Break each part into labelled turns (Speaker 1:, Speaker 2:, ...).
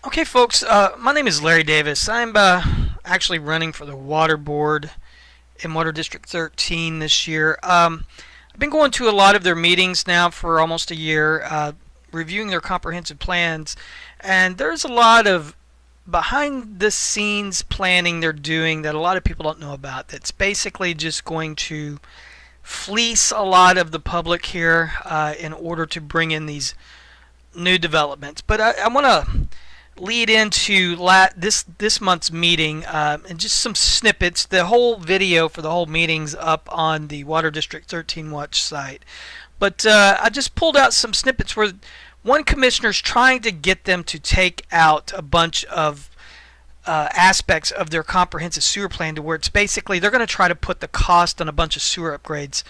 Speaker 1: Okay, folks, my name is Larry Davis. I'm actually running for the Water Board in Water District 13 this year. I've been going to a lot of their meetings now for almost a year, reviewing their comprehensive plans, and there's a lot of behind the scenes planning they're doing that a lot of people don't know about. That's basically just going to fleece a lot of the public here in order to bring in these new developments. But I want to lead into this month's meeting and just some snippets. The whole video for the whole meeting's up on the Water District 13 Watch site. But I just pulled out some snippets where one commissioner's trying to get them to take out a bunch of aspects of their comprehensive sewer plan to where it's basically they're going to try to put the cost on a bunch of sewer upgrades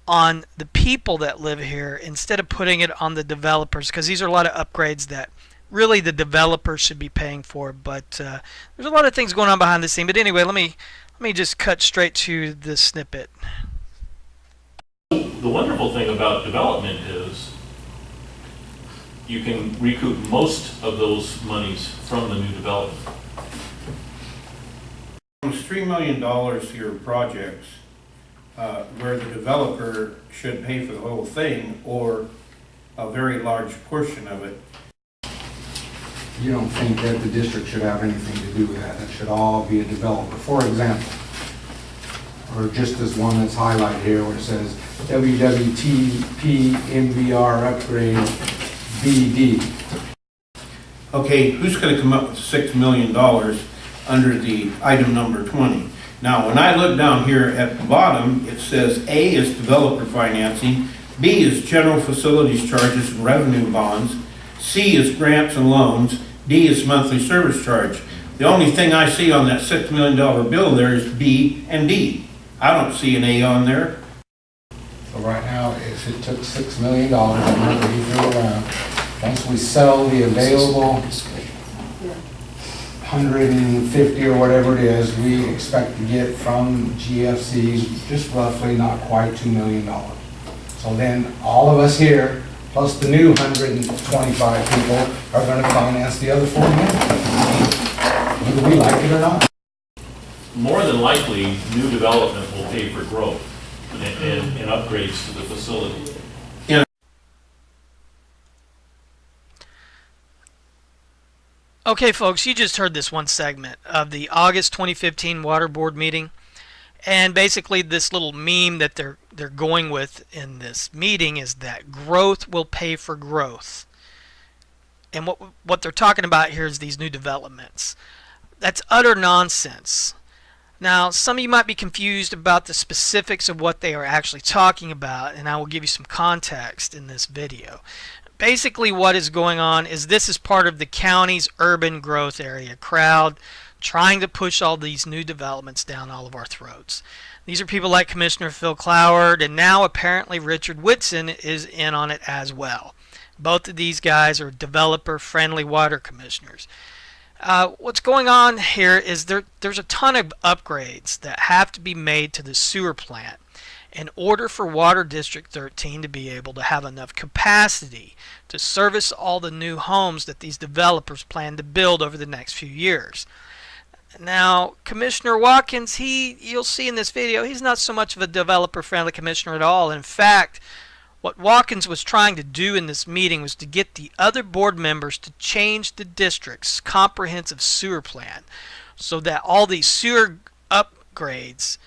Speaker 1: on the people that live here instead of putting it on the developers, because these are a lot of upgrades that really the developers should be paying for. But there's a lot of things going on behind the scene. But anyway, let me just cut straight to the snippet.
Speaker 2: The wonderful thing about development is you can recoup most of those monies from the new development.
Speaker 3: There's $3 million here projects where the developer should pay for the whole thing or a very large portion of it.
Speaker 4: You don't think that the district should have anything to do with that? That should all be a developer, for example, or just this one that's highlighted here where it says WWTP MVR upgrade BD.
Speaker 3: Okay, who's going to come up with $6 million under the item number 20? Now, when I look down here at the bottom, it says A is developer financing, B is general facilities charges and revenue bonds, C is grants and loans, D is monthly service charge. The only thing I see on that $6 million bill there is B and D. I don't see an A on there.
Speaker 4: So right now, if it took $6 million, remember he threw around, once we sell the available 150 or whatever it is, we expect to get from GFCs just roughly not quite $2 million. So then all of us here, plus the new 125 people, are going to finance the other 4 million, whether we like it or not.
Speaker 2: More than likely, new development will pay for growth and upgrades to the facility.
Speaker 1: Okay, folks, you just heard this one segment of the August 2015 Water Board meeting, and basically this little meme that they're going with in this meeting is that growth will pay for growth. And what they're talking about here is these new developments. That's utter nonsense. Now, some of you might be confused about the specifics of what they are actually talking about, and I will give you some context in this video. Basically, what is going on is this is part of the county's urban growth area crowd trying to push all these new developments down all of our throats. These are people like Commissioner Phil Cloward, and now apparently Richard Whitson is in on it as well. Both of these guys are developer-friendly water commissioners. What's going on here is there's a ton of upgrades that have to be made to the sewer plant in order for Water District 13 to be able to have enough capacity to service all the new homes that these developers plan to build over the next few years. Now, Commissioner Watkins, you'll see in this video, he's not so much of a developer-friendly commissioner at all. In fact, what Watkins was trying to do in this meeting was to get the other board members to change the district's comprehensive sewer plan so that all these sewer upgrades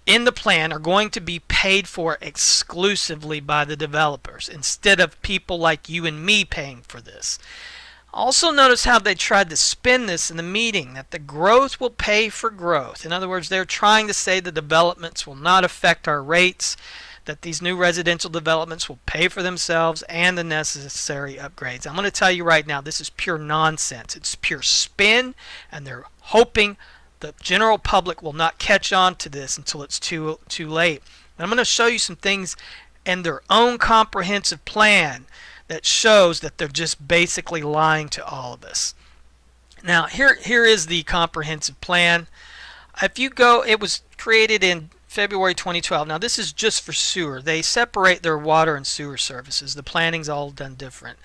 Speaker 1: in the plan are going to be paid for exclusively by the developers instead of people like you and me paying for this. Also notice how they tried to spin this in the meeting, that the growth will pay for growth. In other words, they're trying to say the developments will not affect our rates, that these new residential developments will pay for themselves and the necessary upgrades. I'm going to tell you right now, this is pure nonsense. It's pure spin, and they're hoping the general public will not catch on to this until it's too late. And I'm going to show you some things in their own comprehensive plan that shows that they're just basically lying to all of us. Now, here is the comprehensive plan. If you go, it was created in February 2012. Now, this is just for sewer. They separate their water and sewer services. The planning's all done different.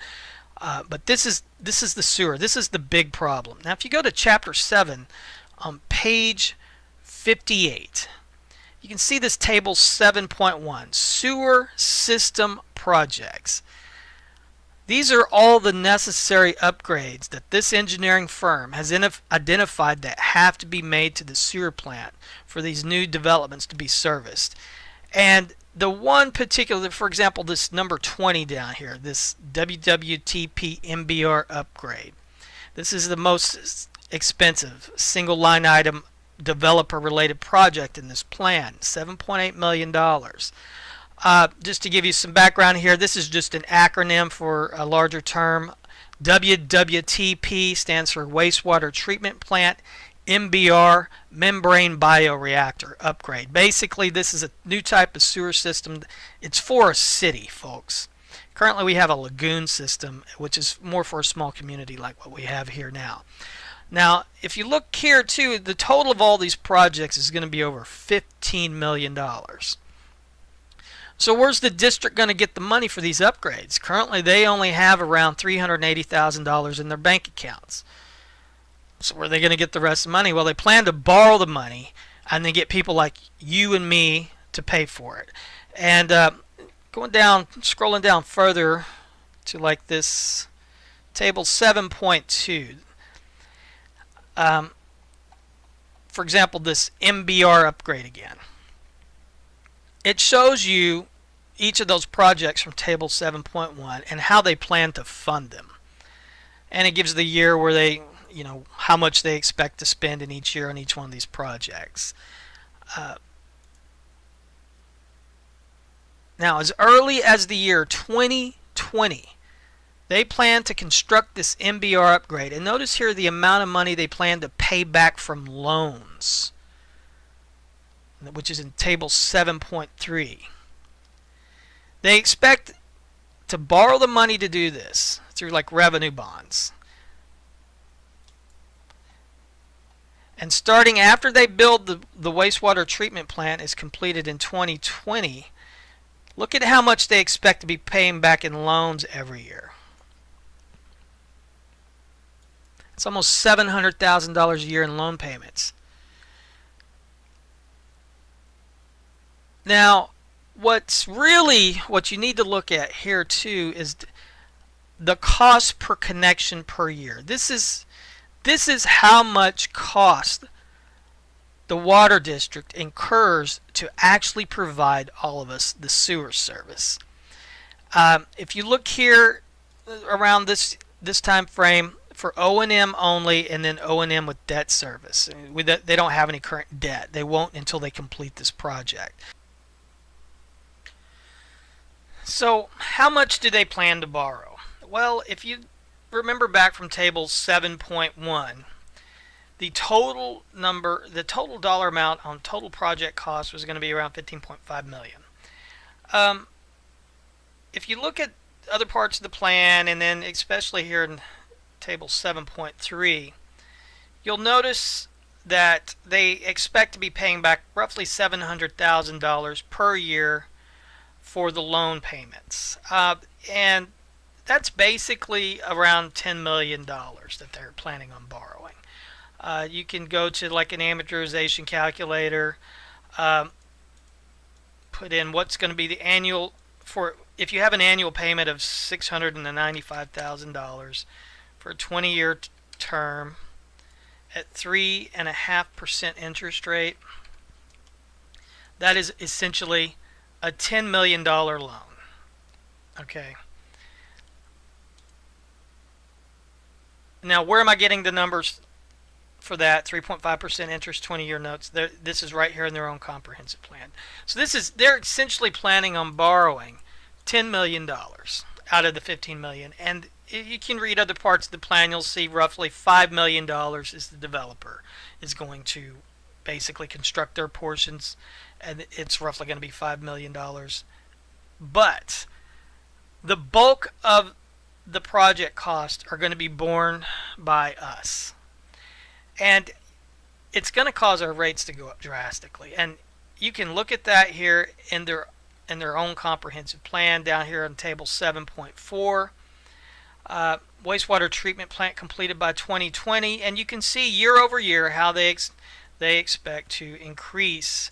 Speaker 1: But this is the sewer. This is the big problem. Now, if you go to Chapter 7 on page 58, you can see this table 7.1, sewer system projects. These are all the necessary upgrades that this engineering firm has identified that have to be made to the sewer plant for these new developments to be serviced. And the one particular, for example, this number 20 down here, this WWTP MBR upgrade. This is the most expensive single line item developer related project in this plan, $7.8 million. Just to give you some background here, this is just an acronym for a larger term. WWTP stands for Wastewater Treatment Plant, MBR, Membrane Bioreactor Upgrade. Basically, this is a new type of sewer system. It's for a city, folks. Currently, we have a lagoon system, which is more for a small community like what we have here now. Now, if you look here, too, the total of all these projects is going to be over $15 million. So where's the district going to get the money for these upgrades? Currently, they only have around $380,000 in their bank accounts. So where are they going to get the rest of the money? Well, they plan to borrow the money and then get people like you and me to pay for it. And scrolling down further to like this table 7.2. For example, this MBR upgrade again. It shows you each of those projects from table 7.1 and how they plan to fund them. And it gives the year where they, how much they expect to spend in each year on each one of these projects. Now, as early as the year 2020, they plan to construct this MBR upgrade. And notice here the amount of money they plan to pay back from loans, which is in table 7.3. They expect to borrow the money to do this through like revenue bonds. And starting after they build the wastewater treatment plant is completed in 2020, look at how much they expect to be paying back in loans every year. It's almost $700,000 a year in loan payments. Now, what you need to look at here too is the cost per connection per year. This is how much cost the water district incurs to actually provide all of us the sewer service. If you look here around this time frame for O&M only, and then O&M with debt service, they don't have any current debt. They won't until they complete this project. So how much do they plan to borrow? Well, if you remember back from table 7.1, the total dollar amount on total project cost was going to be around $15.5 million. If you look at other parts of the plan, and then especially here in table 7.3, you'll notice that they expect to be paying back roughly $700,000 per year for the loan payments. And that's basically around $10 million that they're planning on borrowing. You can go to like an amortization calculator, put in what's going to be the annual, if you have an annual payment of $695,000 for a 20-year term at 3.5% interest rate, that is essentially a $10 million loan. Okay. Now, where am I getting the numbers for that? 3.5% interest, 20-year notes. This is right here in their own comprehensive plan. So they're essentially planning on borrowing $10 million out of the $15 million. And you can read other parts of the plan. You'll see roughly $5 million is the developer is going to basically construct their portions, and it's roughly going to be $5 million. But the bulk of the project costs are going to be borne by us. And it's going to cause our rates to go up drastically. And you can look at that here in their own comprehensive plan down here on table 7.4. Wastewater treatment plant completed by 2020, and you can see year over year how they expect to increase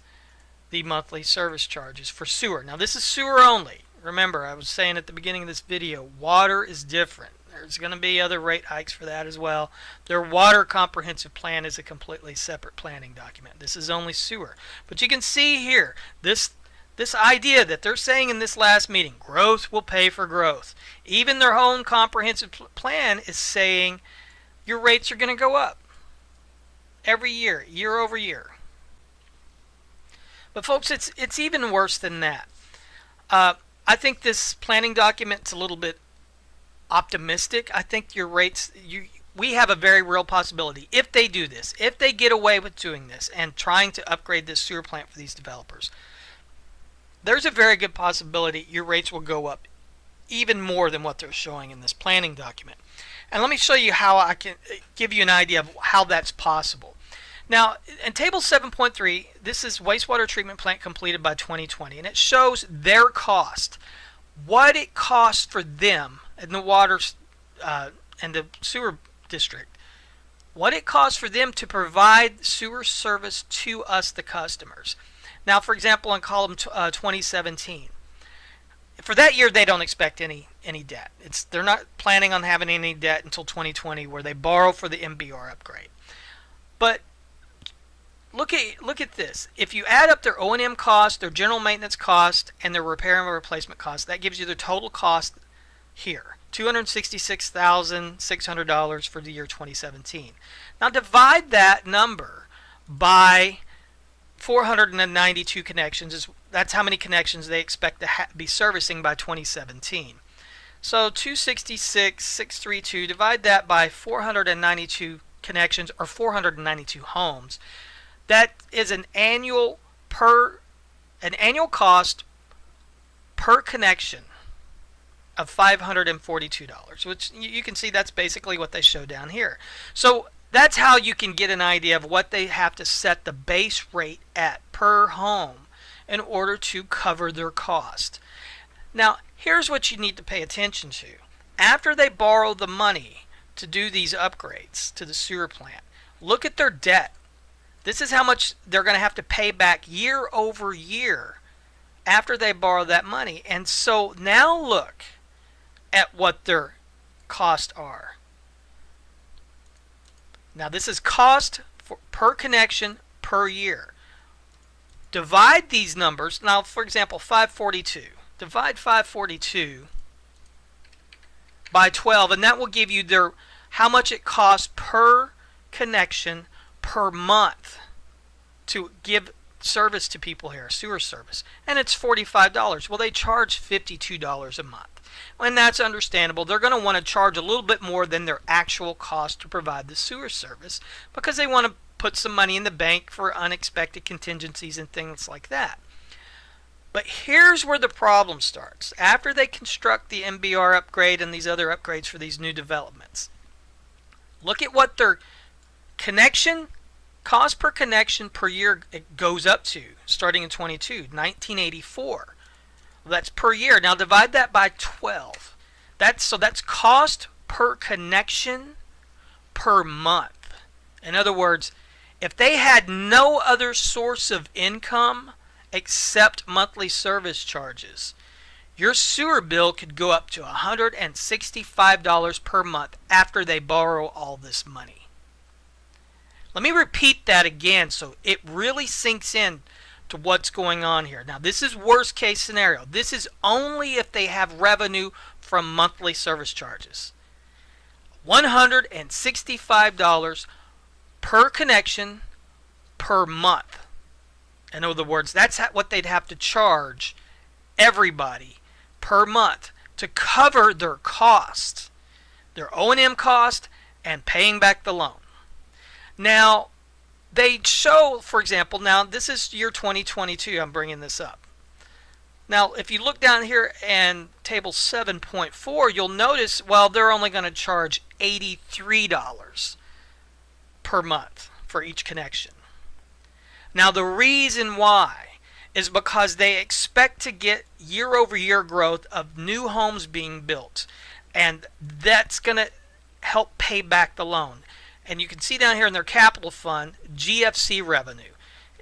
Speaker 1: the monthly service charges for sewer. Now this is sewer only. Remember, I was saying at the beginning of this video, water is different. There's going to be other rate hikes for that as well. Their water comprehensive plan is a completely separate planning document. This is only sewer. But you can see here, this idea that they're saying in this last meeting, growth will pay for growth. Even their own comprehensive plan is saying your rates are going to go up every year, year over year. But folks, it's even worse than that. I think this planning document's a little bit optimistic. I think your rates, we have a very real possibility if they do this, if they get away with doing this and trying to upgrade this sewer plant for these developers, there's a very good possibility your rates will go up even more than what they're showing in this planning document. And let me show you how I can give you an idea of how that's possible. Now, in Table 7.3, this is wastewater treatment plant completed by 2020, and it shows their cost, what it costs for them in the water and the sewer district, what it costs for them to provide sewer service to us, the customers. Now, for example, in column 2017, for that year, they don't expect any debt. They're not planning on having any debt until 2020, where they borrow for the MBR upgrade. But look at this. If you add up their O&M cost, their general maintenance cost, and their repair and replacement cost, that gives you their total cost here, $266,600 for the year 2017. Now divide that number by 492 connections. That's how many connections they expect to be servicing by 2017. So 266,632, divide that by 492 connections, or 492 homes. That is an annual cost per connection of $542, which you can see that's basically what they show down here. So that's how you can get an idea of what they have to set the base rate at per home in order to cover their cost. Now, here's what you need to pay attention to. After they borrow the money to do these upgrades to the sewer plant, look at their debt. This is how much they're going to have to pay back year over year after they borrow that money. And so now look at what their costs are. Now this is cost per connection per year. Divide these numbers. Now, for example, 542. Divide 542 by 12, and that will give you how much it costs per connection per month to give service to people here, sewer service. And it's $45. Well, they charge $52 a month. And that's understandable. They're going to want to charge a little bit more than their actual cost to provide the sewer service, because they want to put some money in the bank for unexpected contingencies and things like that. But here's where the problem starts. After they construct the MBR upgrade and these other upgrades for these new developments, look at what their connection cost per connection per year it goes up to, starting in 1984. That's per year. Now divide that by 12. That's cost per connection per month. In other words, if they had no other source of income except monthly service charges, your sewer bill could go up to $165 per month after they borrow all this money. Let me repeat that again so it really sinks in to what's going on here. Now, this is worst case scenario. This is only if they have revenue from monthly service charges. $165 per connection per month. In other words, that's what they'd have to charge everybody per month to cover their cost, their O&M cost, and paying back the loan. Now, they show, for example, now this is year 2022, I'm bringing this up. Now, if you look down here in table 7.4, you'll notice, well, they're only going to charge $83 per month for each connection. Now, the reason why is because they expect to get year-over-year growth of new homes being built. and that's going to help pay back the loan. And you can see down here in their capital fund, GFC revenue.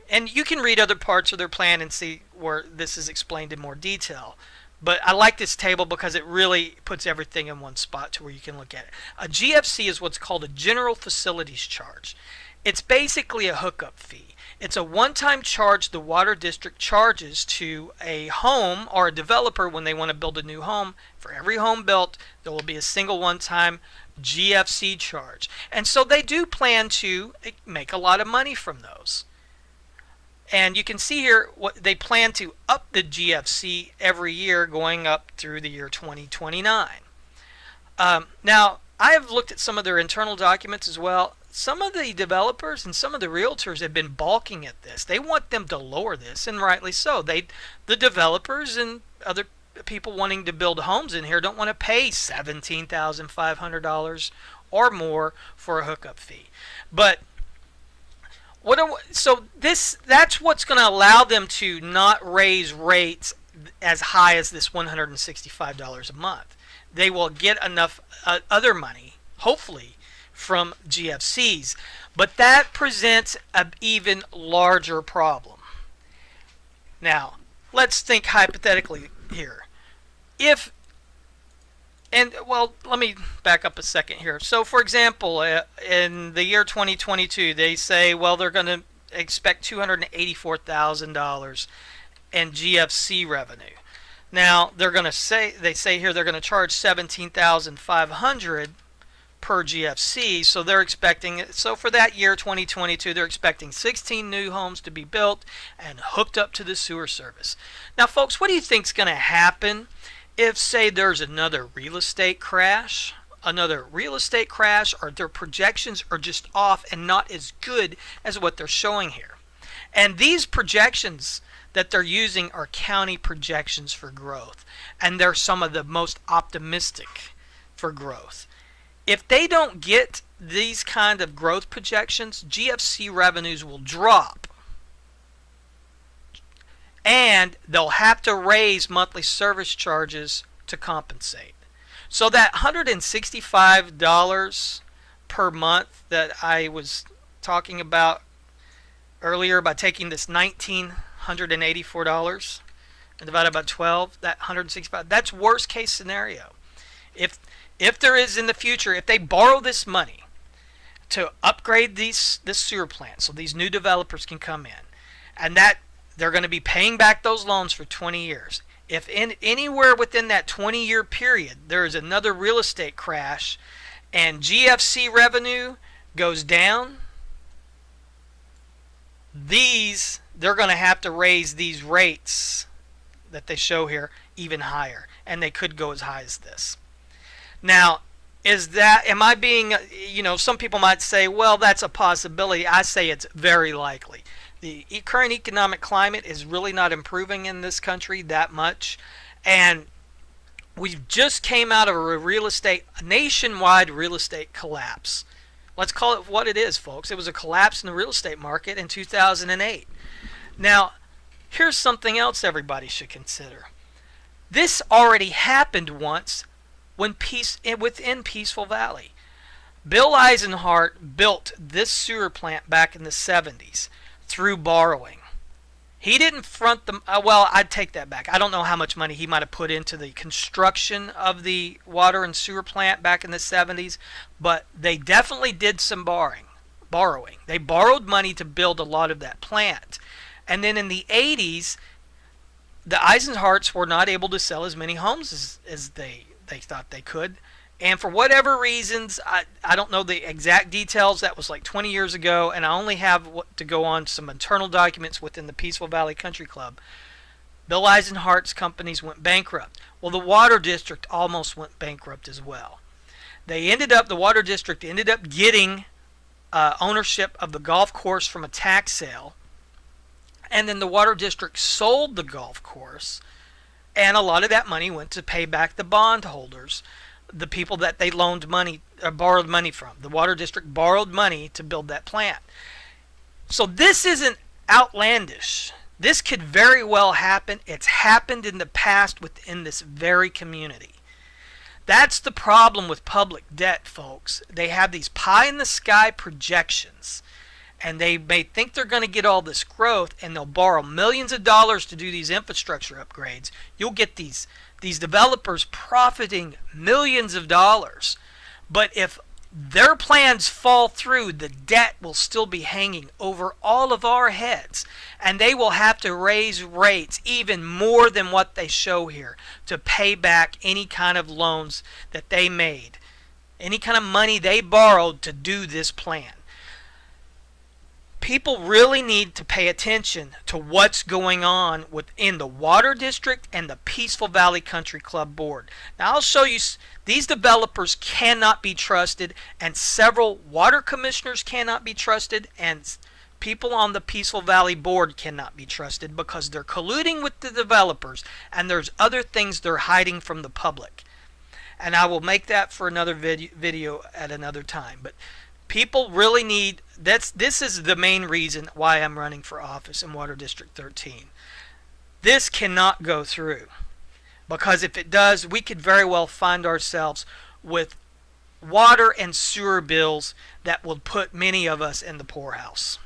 Speaker 1: And you can read other parts of their plan and see where this is explained in more detail. But I like this table because it really puts everything in one spot to where you can look at it. A GFC is what's called a general facilities charge. It's basically a hookup fee. It's a one-time charge the water district charges to a home or a developer when they want to build a new home. For every home built, there will be a single one-time GFC charge. And so they do plan to make a lot of money from those. And you can see here what they plan to up the GFC every year going up through the year 2029. Now, I have looked at some of their internal documents as well. Some of the developers and some of the realtors have been balking at this. They want them to lower this, and rightly so. The developers and other people wanting to build homes in here don't want to pay $17,500 or more for a hookup fee. But that's what's going to allow them to not raise rates as high as this $165 a month. They will get enough other money, hopefully, from GFCs. But that presents an even larger problem. Now, let's think hypothetically here. Let me back up a second here. So, for example, in the year 2022, they say, well, they're going to expect $284,000 in GFC revenue. Now, they say here they're going to charge $17,500 per GFC, so they're expecting, so for that year 2022, they're expecting 16 new homes to be built and hooked up to the sewer service. Now, folks, what do you think is going to happen if, say, there's another real estate crash, or their projections are just off and not as good as what they're showing here? And these projections that they're using are county projections for growth, and they're some of the most optimistic for growth. If they don't get these kind of growth projections, GFC revenues will drop, and they'll have to raise monthly service charges to compensate. So that $165 per month that I was talking about earlier, by taking this $1,984 and divided by 12, that $165, that's worst case scenario. If there is in the future, if they borrow this money to upgrade this sewer plant so these new developers can come in, and that they're going to be paying back those loans for 20 years. If anywhere within that 20-year period there is another real estate crash and GFC revenue goes down, they're going to have to raise these rates that they show here even higher, and they could go as high as this. Now, am I being, some people might say, well, that's a possibility. I say it's very likely. The current economic climate is really not improving in this country that much, and we just came out of a nationwide real estate collapse. Let's call it what it is, folks. It was a collapse in the real estate market in 2008. Now, here's something else everybody should consider. This already happened once within Peaceful Valley. Bill Eisenhart built this sewer plant back in the 70s through borrowing. He didn't front them. I'd take that back. I don't know how much money he might have put into the construction of the water and sewer plant back in the 70s, but they definitely did some borrowing. They borrowed money to build a lot of that plant. And then in the 80s, the Eisenharts were not able to sell as many homes as they thought they could. And for whatever reasons, I don't know the exact details. That was like 20 years ago, and I only have to go on some internal documents within the Peaceful Valley Country Club. Bill Eisenhart's companies went bankrupt. Well, the water district almost went bankrupt as well. The water district ended up getting ownership of the golf course from a tax sale, and then the water district sold the golf course, and a lot of that money went to pay back the bondholders, the people that they loaned money or borrowed money from. The water district borrowed money to build that plant. So this isn't outlandish. This could very well happen. It's happened in the past within this very community. That's the problem with public debt, folks. They have these pie in the sky projections, and they may think they're going to get all this growth, and they'll borrow millions of dollars to do these infrastructure upgrades. You'll get these developers profiting millions of dollars. But if their plans fall through, the debt will still be hanging over all of our heads, and they will have to raise rates even more than what they show here to pay back any kind of loans that they made, any kind of money they borrowed to do this plan. People really need to pay attention to what's going on within the Water District and the Peaceful Valley Country Club Board. Now I'll show you, these developers cannot be trusted, and several water commissioners cannot be trusted, and people on the Peaceful Valley Board cannot be trusted because they're colluding with the developers, and there's other things they're hiding from the public. And I will make that for another video at another time. But people really need, this is the main reason why I'm running for office in Water District 13. This cannot go through, because if it does, we could very well find ourselves with water and sewer bills that will put many of us in the poorhouse.